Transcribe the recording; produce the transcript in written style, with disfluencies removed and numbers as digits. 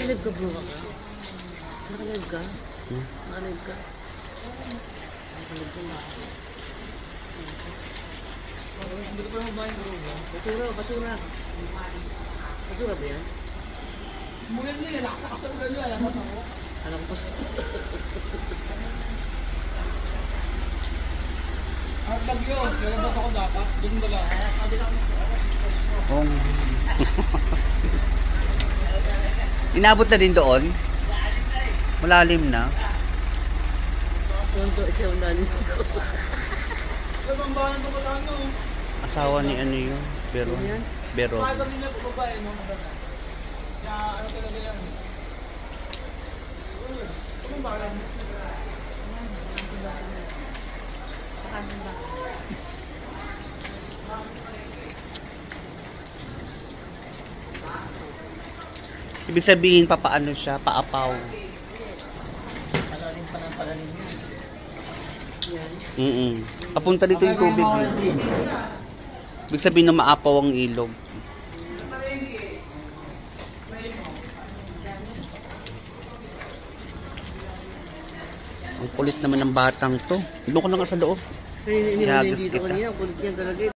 Nakalive ka bro ka? Nakalive ka? Nakalive ka? Nakalive ka na. Hindi ko pa naman bayan bro. Basura, basura. Basura ba yan? Mulan mo yan, nakasakasal ka nyo. Alam ko pa. Hardlag yun, kailan ba ako dapat? Doon ba lang? Inabot na din doon? Malalim na? Ikaw malalim. Ano bang bahan ito wala no? Asawa ni ano yun? Pero Pakita rin niya po babae, no? Kaya ano talaga yan? Ano bang bahan? Ibig sabihin, papaano siya? Paapaw. Palalim pa ng palalim yan. Papunta dito yung tubig. Ibig sabihin na maapaw ang ilog. Ang kulit naman ng batang to. Doon ko na nga sa loob. Kaya hindi Ihagis dito kita. kanina, kulit niya talaga.